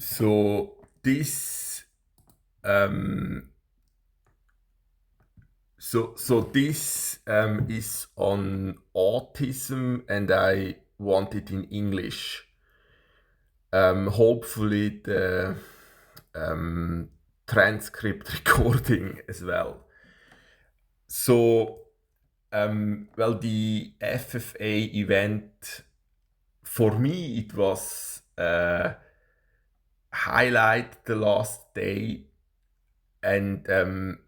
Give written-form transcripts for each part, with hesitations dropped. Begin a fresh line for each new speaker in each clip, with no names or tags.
So this um, so this is on autism, and I want it in English. Hopefully the um, transcript recording as well. So well, the FFA event for me it was highlight the last day, and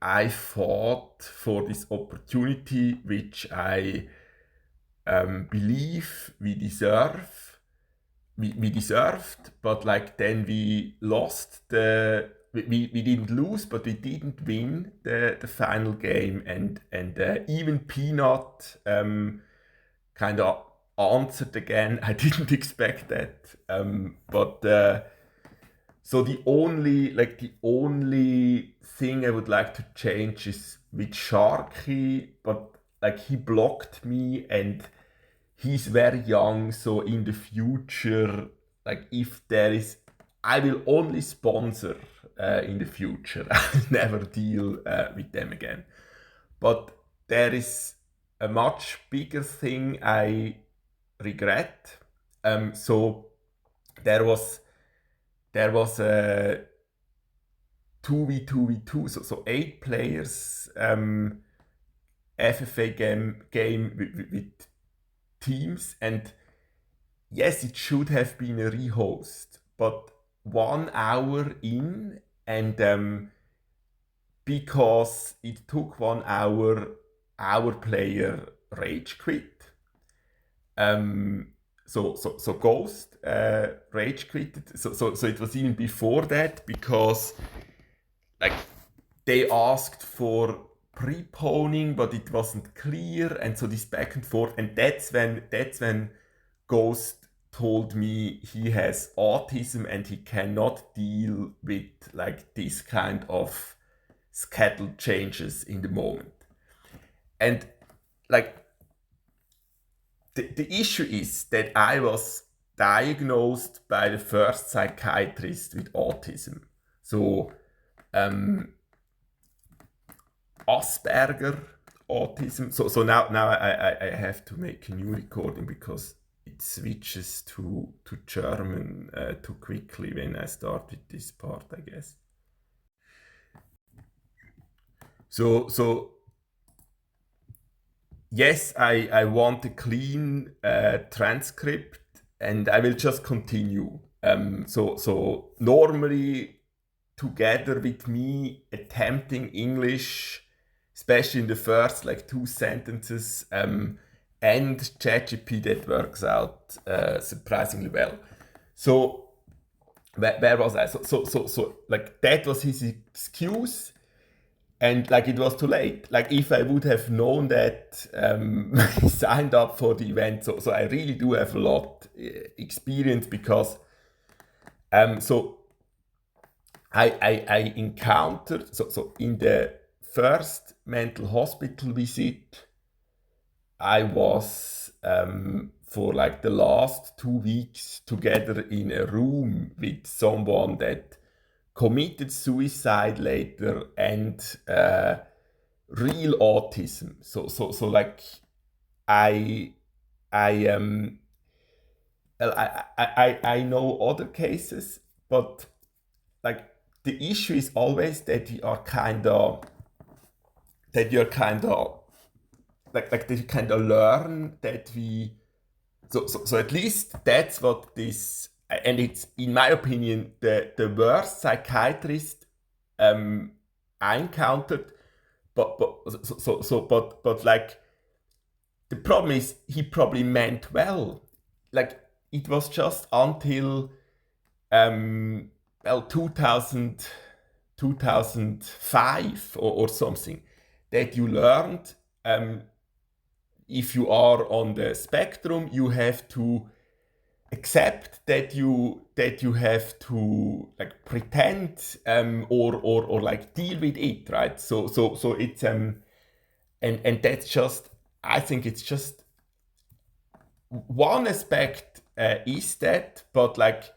I fought for this opportunity which I believe we deserve. We deserved, but like then we lost we didn't lose, but we didn't win the final game, and even Peanut kind of answered again. I didn't expect that, but so the only thing I would like to change is with Sharky, but like he blocked me and he's very young, so in the future, like if there is, I will only sponsor in the future. I'll never deal with them again. But there is a much bigger thing I regret. So there was a 2v2v2, so 8 players FFA game with teams, and yes, it should have been a rehost, but 1 hour in, and because it took 1 hour, our player rage quit. So Ghost rage quitted. So it was even before that, because like they asked for preponing, but it wasn't clear, and so this back and forth, and that's when Ghost told me he has autism and he cannot deal with like this kind of schedule changes in the moment. And like the issue is that I was diagnosed by the first psychiatrist with autism. So Asperger autism. So now I have to make a new recording because it switches to German too quickly when I start with this part, I guess. So yes, I want a clean transcript, and I will just continue. So normally together with me attempting English, especially in the first like 2 sentences, and ChatGPT, that works out surprisingly well. So where was I? So like that was his excuse, and like it was too late. Like if I would have known that, I signed up for the event. So I really do have a lot experience, because so I encountered, so in the first mental hospital visit, I was for like the last 2 weeks together in a room with someone that committed suicide later, and real autism. So like I I well, I know other cases, but like the issue is always that you're kind of like that you kind of learn that we so at least that's what this, and it's in my opinion the worst psychiatrist I encountered, but like the problem is he probably meant well. Like it was just until well 2005 or something that you learned, if you are on the spectrum, you have to accept that you have to like pretend, or like deal with it, right? So it's and that's just, I think it's just one aspect is that, but like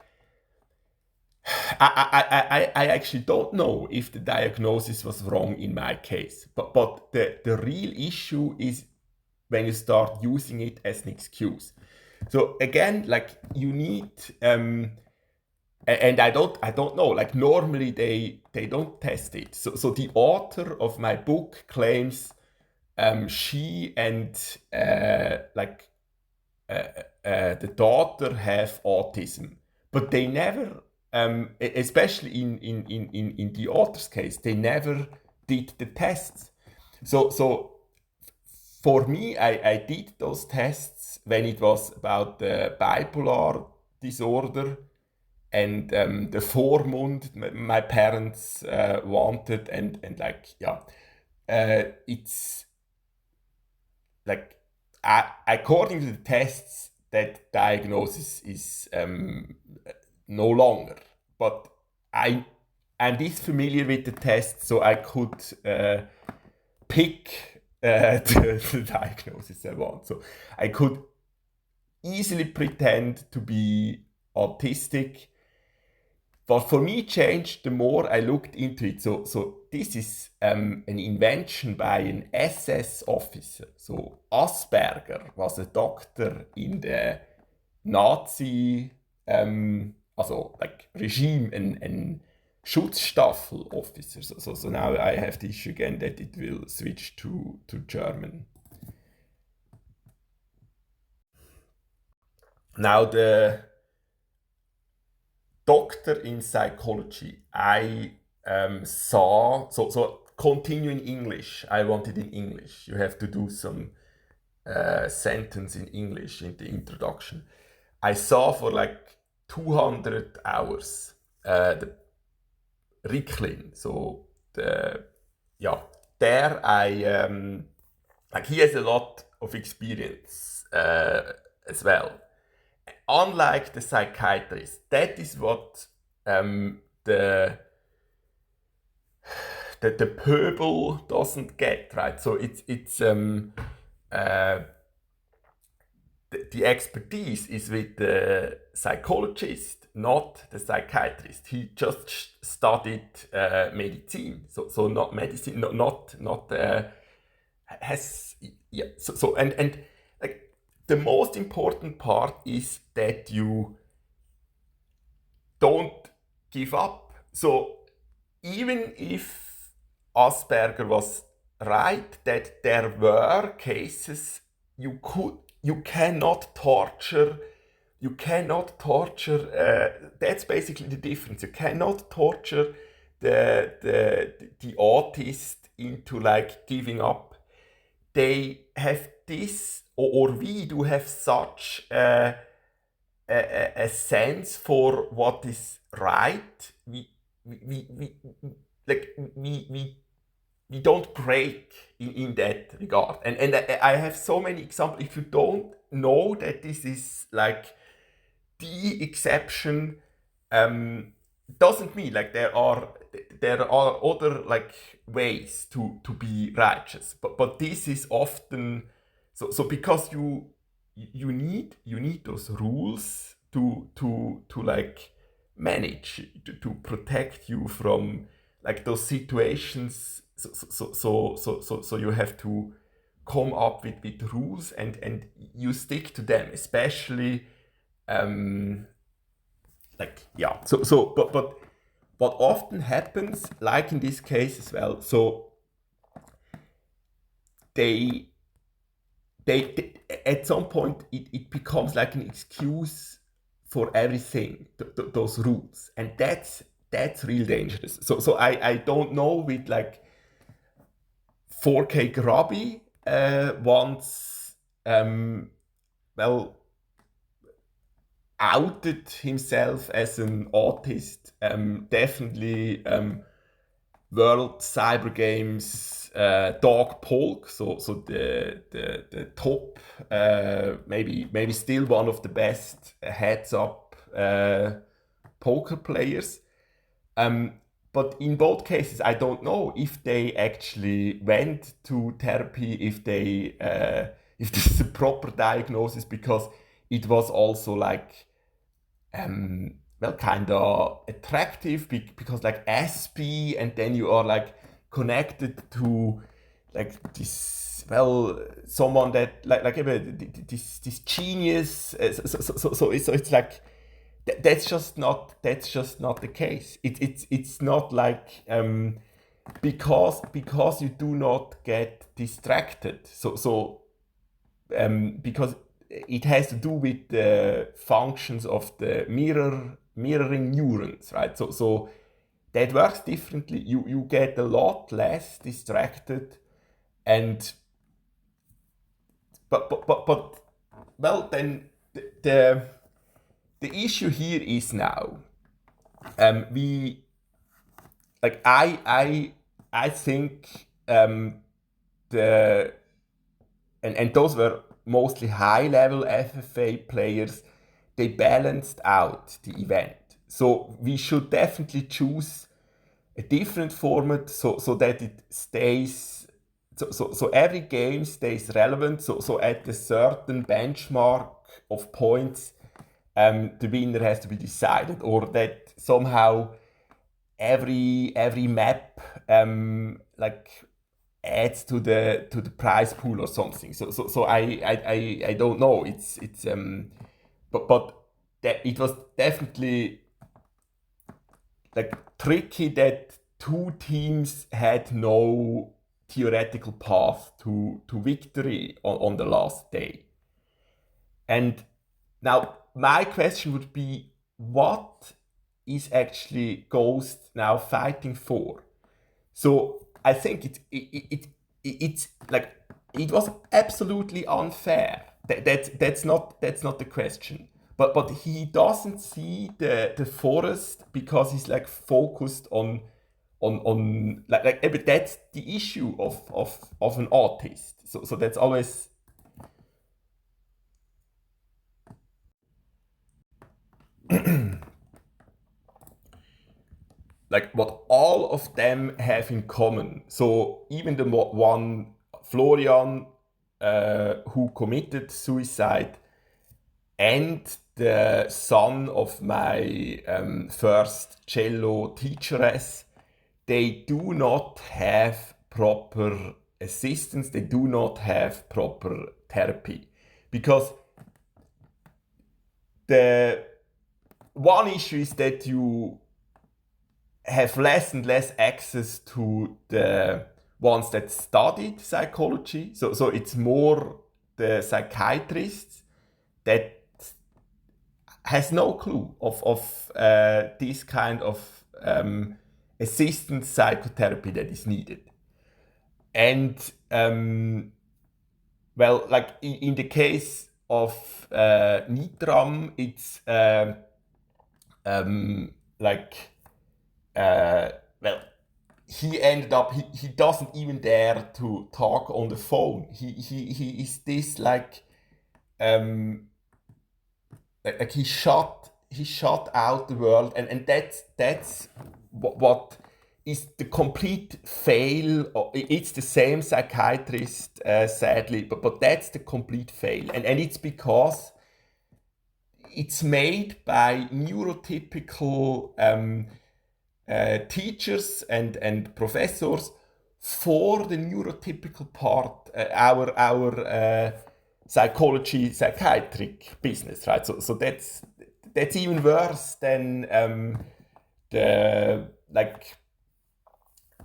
I actually don't know if the diagnosis was wrong in my case, but the real issue is when you start using it as an excuse. So again, like you need, and I don't know. Like normally they don't test it. So the author of my book claims she and the daughter have autism, but they never, especially in the author's case, they never did the tests. So for me, I did those tests when it was about the bipolar disorder and the Vormund my parents wanted, and like yeah, it's like according to the tests, that diagnosis is no longer. But I'm this familiar with the tests, so I could pick the diagnosis I want. So I could easily pretend to be autistic. What for me changed the more I looked into it. So this is an invention by an SS officer. So Asperger was a doctor in the Nazi, also like regime, and Schutzstaffel officer. So now I have the issue again that it will switch to German. Now the doctor in psychology I saw, so continue in English. I wanted in English. You have to do some sentence in English in the introduction. I saw for like 200 hours the Ricklin. So there I like he has a lot of experience as well. Unlike the psychiatrist, that is what the pöbel doesn't get, right? So it's the expertise is with the psychologist, not the psychiatrist. He just studied medicine, so not medicine, not has yeah. So and like the most important part is that you don't give up. So even if Asperger was right that there were cases you cannot torture. That's basically the difference. You cannot torture the autist into like giving up. They have this, or we do have such a sense for what is right. We don't break in that regard. And I have so many examples. If you don't know that this is like the exception, doesn't mean like there are other like ways to be righteous. But this is often so because you need those rules to like manage to protect you from like those situations. So you have to come up with rules and you stick to them, especially but what often happens, like in this case as well, so they at some point it becomes like an excuse for everything, those rules, and that's real dangerous. So I don't know, with like 4K Grubby once outed himself as an autist. Definitely World Cyber Games Dog Polk, so the top, maybe still one of the best heads up poker players. But in both cases, I don't know if they actually went to therapy, if this is a proper diagnosis, because it was also like well, kind of attractive because like SB, and then you are like connected to like this, well, someone that like this genius. So it's like that's just not the case. It's not like because you do not get distracted. Because it has to do with the functions of the mirroring neurons, right? So that works differently. You get a lot less distracted, and but well, then the issue here is now we like I think the and those were mostly high level FFA players. They balanced out the event. So we should definitely choose a different format so that it stays, so every game stays relevant. So at a certain benchmark of points, the winner has to be decided, or that somehow every map like adds to the prize pool or something. So I don't know. It's but that it was definitely like tricky that two teams had no theoretical path to victory on the last day. And now my question would be, what is actually Ghost now fighting for? So I think it's like it was absolutely unfair. That's not the question. But he doesn't see the forest because he's like focused on but that's the issue of an artist. So that's always like what all of them have in common. So even the one Florian who committed suicide, and the son of my first cello teacheress, they do not have proper assistance. They do not have proper therapy because the one issue is that you have less and less access to the ones that studied psychology. So it's more the psychiatrists that has no clue of this kind of assistance psychotherapy that is needed. And well, like in the case of Nitram, it's like well, he ended up he doesn't even dare to talk on the phone. He is this like he shut out the world, and that's what is the complete fail. It's the same psychiatrist, sadly, but that's the complete fail, and it's because it's made by neurotypical teachers and professors for the neurotypical part, our psychology, psychiatric business, right? So that's even worse than the like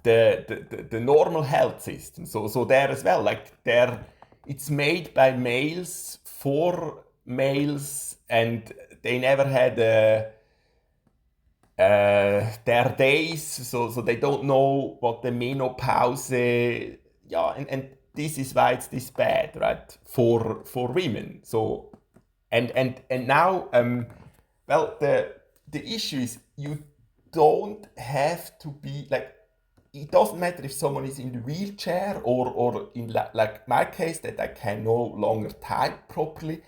the normal health system. So there as well, like there, it's made by males for males, and they never had their days, so they don't know what the menopause, yeah, and this is why it's this bad, right, for women. So and now well, the issue is you don't have to be like, it doesn't matter if someone is in the wheelchair or in like my case that I can no longer type properly.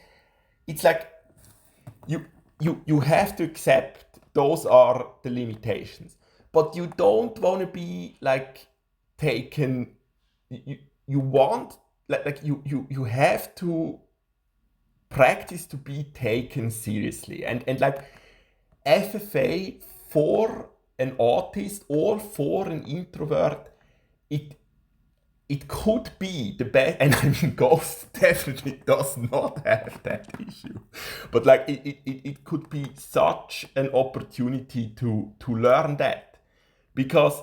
It's like you have to accept those are the limitations, but you don't want to be like taken. You want like you have to practice to be taken seriously, and like FFA for an autist or for an introvert, it could be the best, and I mean, Ghost definitely does not have that issue, but like it could be such an opportunity to learn that, because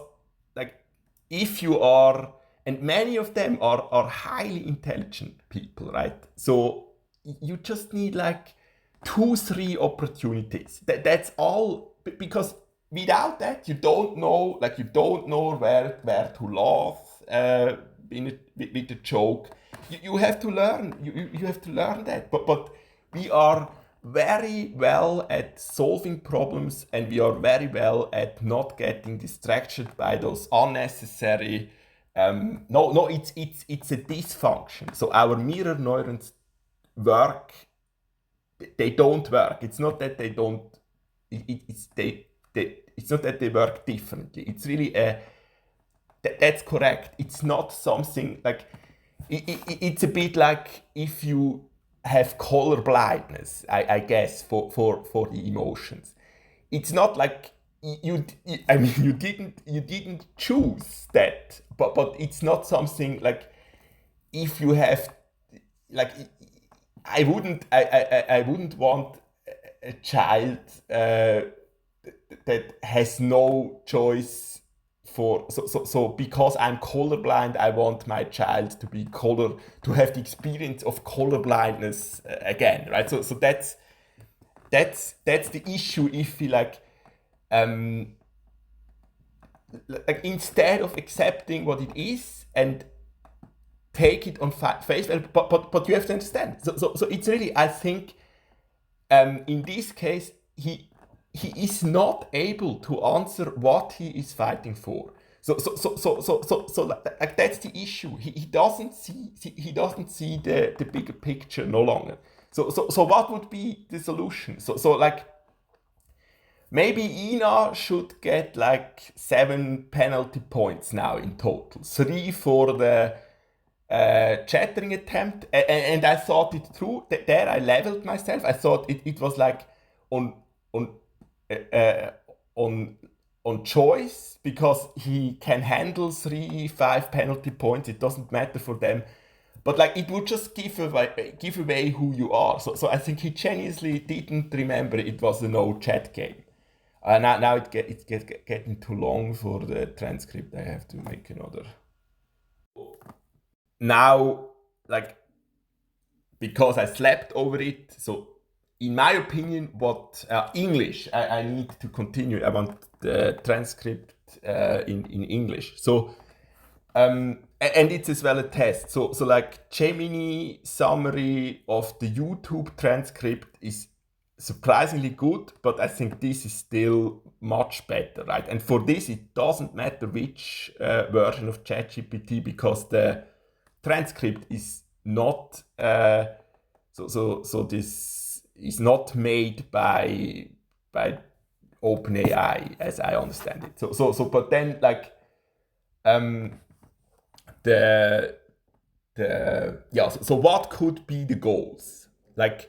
like if you are, and many of them are highly intelligent people, right? So you just need like 2-3 opportunities. That's all, because without that you don't know where to laugh with the joke. You have to learn. You have to learn that. But we are very well at solving problems, and we are very well at not getting distracted by those unnecessary. No, it's a dysfunction. So our mirror neurons work. They don't work. It's not that they don't. It's not that they work differently. It's really that's correct. It's not something like it's a bit like if you have color blindness, I guess, for the emotions. It's not like I mean, you didn't choose that, but it's not something like if you have like I wouldn't want a child that has no choice for so because I'm colorblind, I want my child to have the experience of color blindness again, right? So that's the issue. If we like instead of accepting what it is and take it on face value, but you have to understand. So it's really, I think, in this case, he is not able to answer what he is fighting for. So like that's the issue. He doesn't see the bigger picture no longer. So what would be the solution? So like maybe Ina should get like 7 penalty points now in total, 3 for the chattering attempt, and I thought it through. There I leveled myself. I thought it was like on choice, because he can handle 3-5 penalty points. It doesn't matter for them, but like it would just give away who you are. So I think he genuinely didn't remember it was a no chat game. Now it's getting too long for the transcript. I have to make another. Now, like, because I slept over it, so in my opinion, what English, I need to continue. I want the transcript in English. So, and it's as well a test. So like Gemini summary of the YouTube transcript is surprisingly good, but I think this is still much better, right? And for this, it doesn't matter which version of ChatGPT, because the transcript is not so this is not made by OpenAI, as I understand it. So but then like so what could be the goals? Like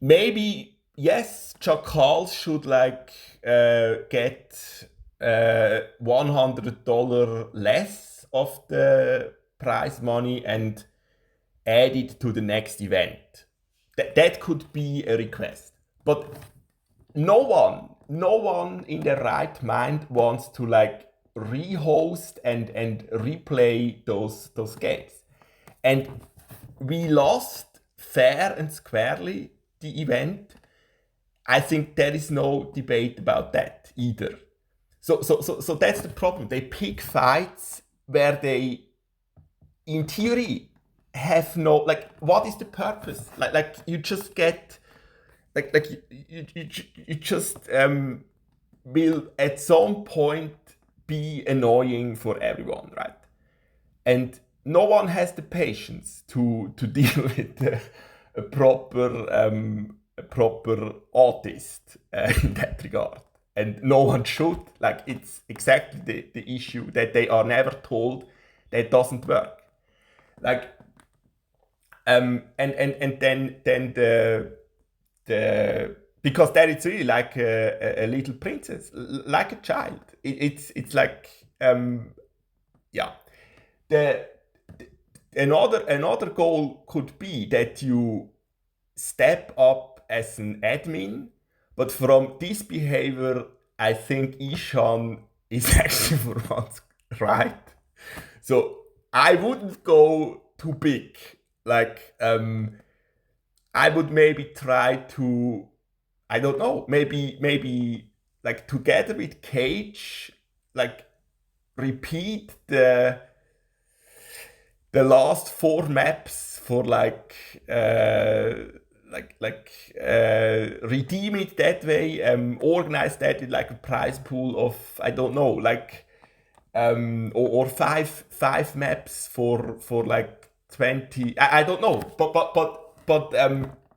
maybe yes, Chakals should like get $100 less of the prize money and add it to the next event. That could be a request. But no one in their right mind wants to like rehost and replay those games. And we lost fair and squarely the event. I think there is no debate about that either. So that's the problem. They pick fights where they, in theory, have no, like, what is the purpose? Like you just get you just will at some point be annoying for everyone, right? And no one has the patience to deal with a proper autist in that regard. And no one should. Like, it's exactly the issue, that they are never told that doesn't work. Like, and then the because then it's really like a little princess, like a child. It's like yeah. The another goal could be that you step up as an admin, but from this behavior, I think Ishan is actually for once right. So I wouldn't go too big. Like I would maybe try to, I don't know, maybe like together with Cage, like repeat the last 4 maps for redeem it that way, organize that with like a prize pool of, I don't know, like or five maps for like 20. I don't know, but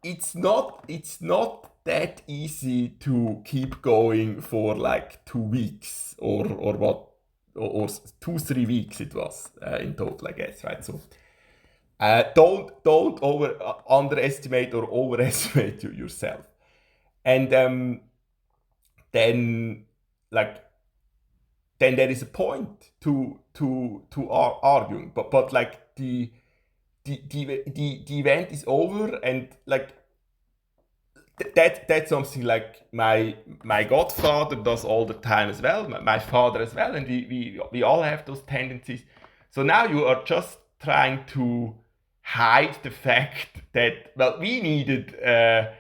it's not that easy to keep going for like 2 weeks or what, or 2-3 weeks it was in total, I guess, right? So don't underestimate or overestimate yourself, and then like then there is a point to arguing, but like the event is over, and like that's something like my godfather does all the time as well, my father as well, and we all have those tendencies. So now you are just trying to hide the fact that, well, we needed a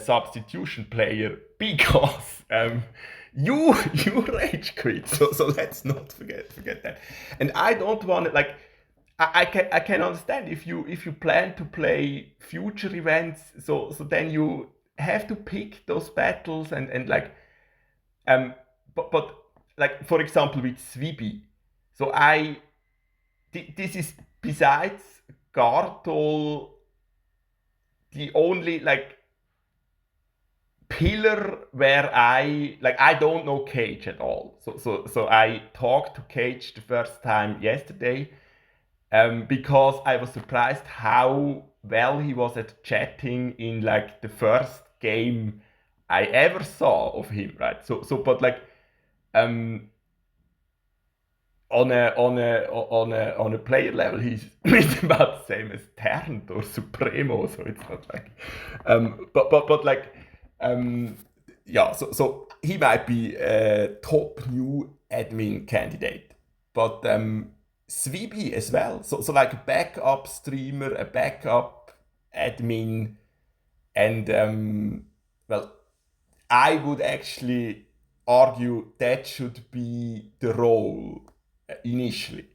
substitution player because you rage quit. So let's not forget that. And I don't want to, like, I can understand if you plan to play future events, so then you have to pick those battles and like but like, for example, with Swibi. So this is, besides Gartol, the only like pillar where I don't know Cage at all. So I talked to Cage the first time yesterday, because I was surprised how well he was at chatting in like the first game I ever saw of him, right? So but like on a player level, he's about the same as Tarrant or Supremo, so it's not like but like yeah, so he might be a top new admin candidate, but Swibi as well, so like a backup streamer, a backup admin, and well, I would actually argue that should be the role initially.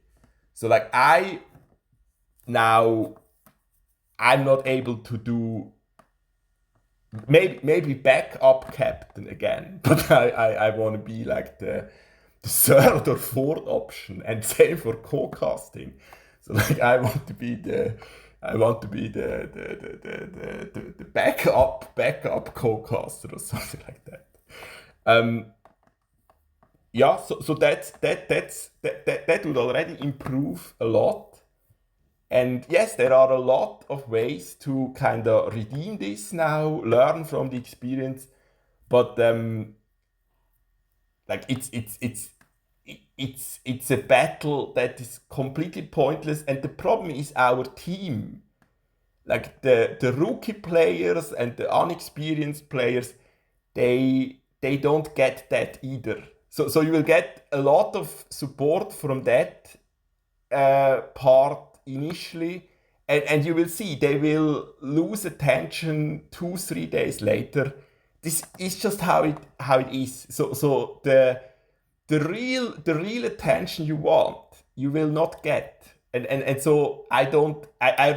So like I'm not able to do maybe backup captain again, but I want to be like the third or fourth option, and same for co-casting. So like I want to be the backup co-caster or something like that. Yeah, so that would already improve a lot. And yes, there are a lot of ways to kind of redeem this now, learn from the experience, but like it's a battle that is completely pointless. And the problem is our team, like the rookie players and the unexperienced players, they don't get that either. So you will get a lot of support from that part initially, and you will see they will lose attention 2-3 days later. This is just how it is. So the real attention you want, you will not get. And so I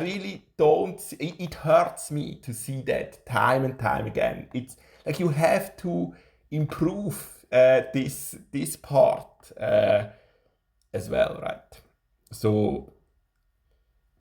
really don't, it hurts me to see that time and time again. It's like you have to improve this part as well, right? So